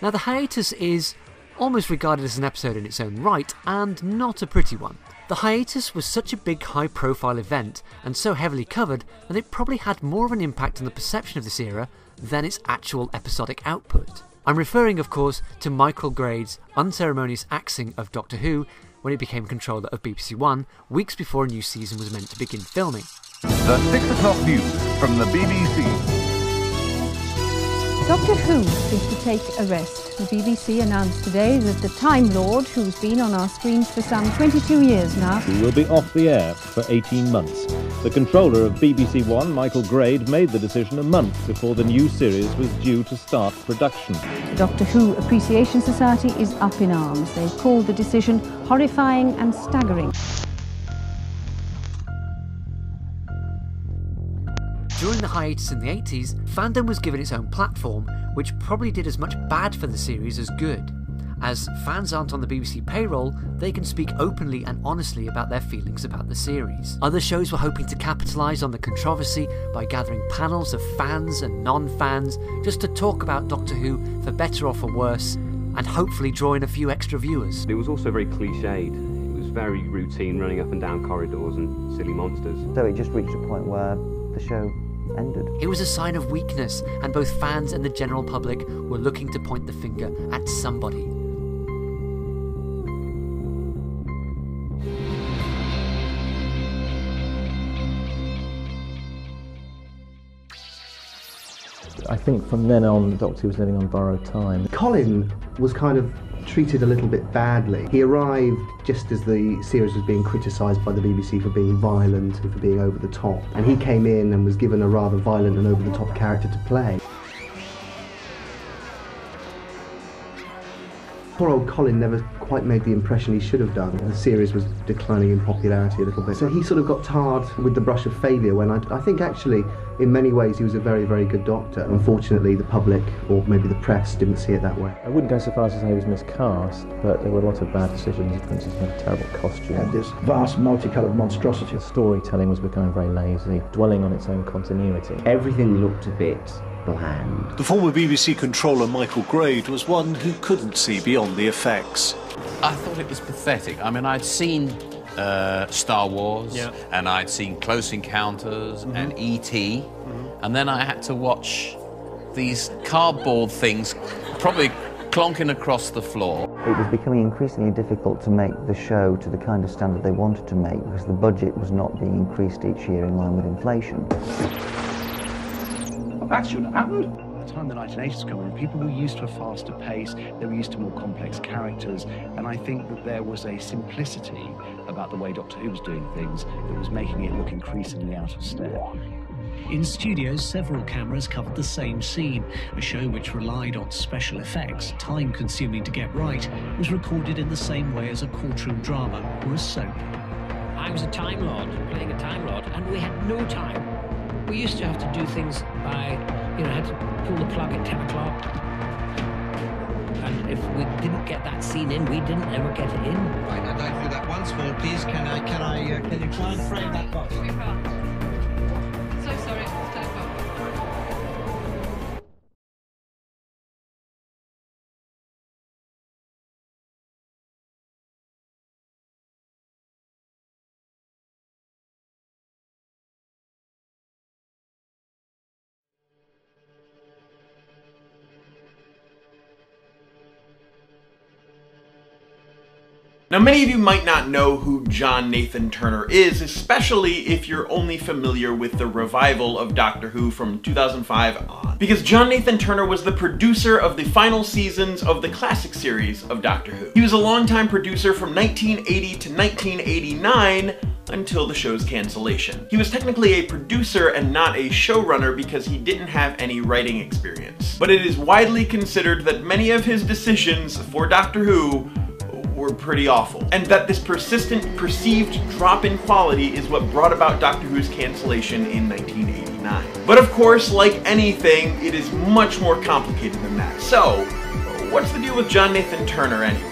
Now the hiatus is almost regarded as an episode in its own right, and not a pretty one. The hiatus was such a big high-profile event and so heavily covered that it probably had more of an impact on the perception of this era than its actual episodic output. I'm referring, of course, to Michael Grade's unceremonious axing of Doctor Who when he became controller of BBC One weeks before a new season was meant to begin filming. The 6 o'clock news from the BBC. Doctor Who is to take a rest. The BBC announced today that the Time Lord, who's been on our screens for some 22 years now, He will be off the air for 18 months. The controller of BBC One, Michael Grade, made the decision a month before the new series was due to start production. the Doctor Who Appreciation Society is up in arms. They've called the decision horrifying and staggering. During the hiatus in the 80s, fandom was given its own platform, which probably did as much bad for the series as good. As fans aren't on the BBC payroll, they can speak openly and honestly about their feelings about the series. Other shows were hoping to capitalise on the controversy by gathering panels of fans and non-fans just to talk about Doctor Who for better or for worse, and hopefully draw in a few extra viewers. It was also very cliched. It was very routine, running up and down corridors and silly monsters. So it just reached a point where the show ended. It was a sign of weakness, and both fans and the general public were looking to point the finger at somebody. I think from then on, the Doctor was living on borrowed time. Colin was kind of treated a little bit badly. He arrived just as the series was being criticised by the BBC for being violent and for being over the top. And he came in and was given a rather violent and over the top character to play. Poor old Colin never quite made the impression he should have done. The series was declining in popularity a little bit. So he sort of got tarred with the brush of failure when I think actually in many ways he was a very, very good Doctor. Unfortunately the public, or maybe the press, didn't see it that way. I wouldn't go so far as to say he was miscast, but there were a lot of bad decisions. For instance, he had a terrible costume. Had this vast multicoloured monstrosity. The storytelling was becoming very lazy, dwelling on its own continuity. Everything looked a bit bland. The former BBC controller Michael Grade was one who couldn't see beyond the effects. I thought it was pathetic. I mean, I'd seen Star Wars, and I'd seen Close Encounters and E.T., and then I had to watch these cardboard things probably clonking across the floor. It was becoming increasingly difficult to make the show to the kind of standard they wanted to make because the budget was not being increased each year in line with inflation. That shouldn't have happened. By the time the 1980s come in, people were used to a faster pace, they were used to more complex characters, and I think that there was a simplicity about the way Doctor Who was doing things that was making it look increasingly out of step. In studios, several cameras covered the same scene. A show which relied on special effects, time-consuming to get right, was recorded in the same way as a courtroom drama or a soap. I was a Time Lord, playing a Time Lord, and we had no time. We used to have to do things by, had to pull the plug at 10 o'clock. And if we didn't get that scene in, we didn't ever get it in. Right, I'd like to do that once more, please. Can you try and frame that box? We can't. So sorry, it's telephone. Now, many of you might not know who John Nathan Turner is, especially if you're only familiar with the revival of Doctor Who from 2005 on. Because John Nathan Turner was the producer of the final seasons of the classic series of Doctor Who. He was a longtime producer from 1980 to 1989, until the show's cancellation. He was technically a producer and not a showrunner because he didn't have any writing experience. But it is widely considered that many of his decisions for Doctor Who were pretty awful, and that this persistent perceived drop in quality is what brought about Doctor Who's cancellation in 1989. But of course, like anything, it is much more complicated than that. So, what's the deal with John Nathan Turner anyway?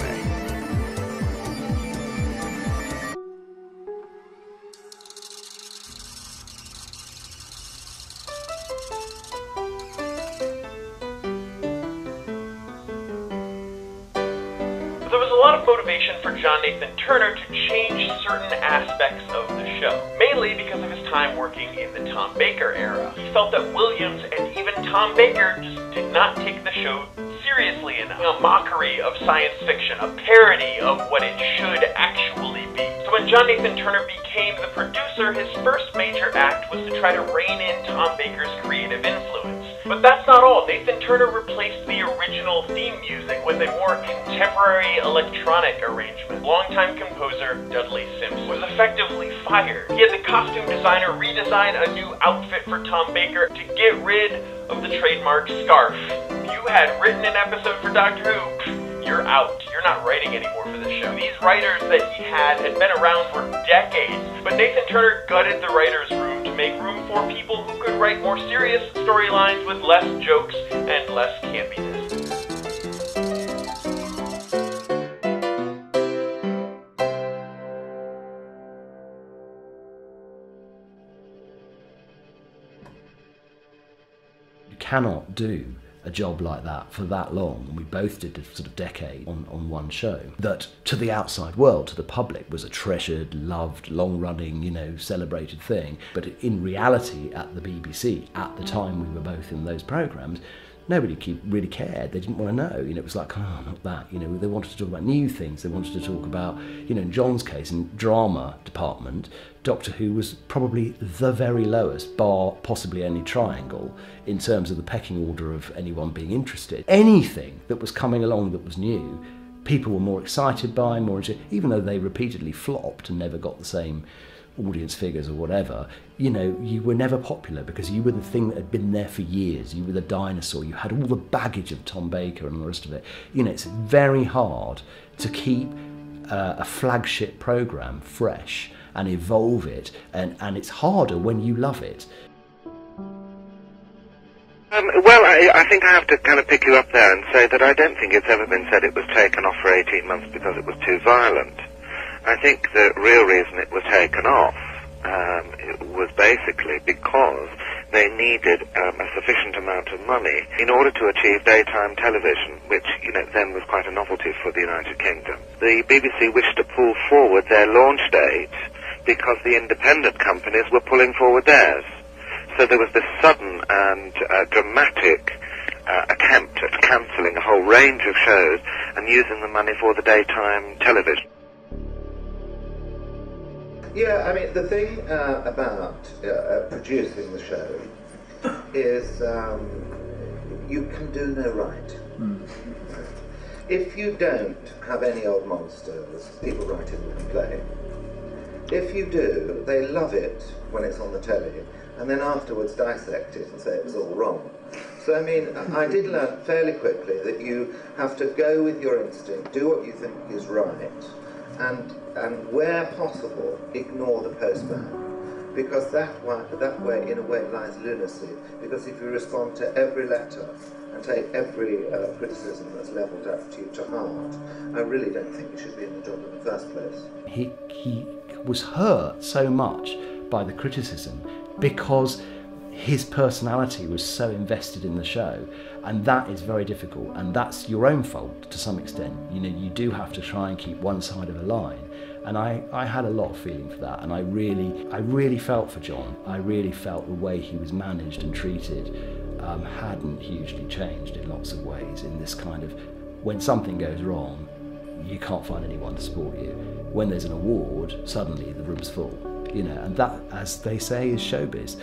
enough motivation for John Nathan Turner to change certain aspects of the show, mainly because of his time working in the Tom Baker era. He felt that Williams and even Tom Baker just did not take the show seriously enough. A mockery of science fiction, a parody of what it should actually be. So when John Nathan Turner became the producer, his first major act was to try to rein in Tom Baker's creative influence. But that's not all. Nathan Turner replaced the original theme music with a more contemporary electronic arrangement. Longtime composer Dudley Simpson was effectively fired. He had the costume designer redesign a new outfit for Tom Baker to get rid of the trademark scarf. If you had written an episode for Doctor Who, you're out. You're not writing anymore for the show. These writers that he had been around for decades, but Nathan Turner gutted the writer's room to make room for people who could write more serious storylines with less jokes and less campiness. You cannot do a job like that for that long, and we both did a sort of decade on one show, that to the outside world, to the public, was a treasured, loved, long-running, you know, celebrated thing. But in reality, at the BBC, at the time we were both in those programmes, nobody really cared. They didn't want to know. You know, it was like, oh, not that. You know, they wanted to talk about new things. They wanted to talk about, you know, in John's case, in drama department, Doctor Who was probably the very lowest, bar possibly only Triangle, in terms of the pecking order of anyone being interested. Anything that was coming along that was new, people were more excited by, even though they repeatedly flopped and never got the same audience figures or whatever. You know, you were never popular because you were the thing that had been there for years. You were the dinosaur. You had all the baggage of Tom Baker and the rest of it. You know, it's very hard to keep a flagship programme fresh and evolve it, and it's harder when you love it. Well, I think I have to kind of pick you up there and say that I don't think it's ever been said it was taken off for 18 months because it was too violent. I think the real reason it was taken off it was basically because they needed a sufficient amount of money in order to achieve daytime television, which, you know, then was quite a novelty for the United Kingdom. The BBC wished to pull forward their launch date because the independent companies were pulling forward theirs. So there was this sudden and dramatic attempt at cancelling a whole range of shows and using the money for the daytime television. Yeah, I mean, the thing about producing the show is you can do no right. If you don't have any old monsters, people write in and complain. If you do, they love it when it's on the telly, and then afterwards dissect it and say it was all wrong. So, I mean, I did learn fairly quickly that you have to go with your instinct, do what you think is right, and where possible, ignore the postman. Because that way, in a way, lies lunacy. Because if you respond to every letter and take every criticism that's levelled at you to heart, I really don't think you should be in the job in the first place. He was hurt so much by the criticism because his personality was so invested in the show, and that is very difficult, and that's your own fault to some extent. You know, you do have to try and keep one side of the line, and I had a lot of feeling for that, and I really felt for John. I really felt the way he was managed and treated hadn't hugely changed in lots of ways. In this kind of, when something goes wrong, you can't find anyone to support you. When there's an award, suddenly the room's full, you know, and that, as they say, is showbiz.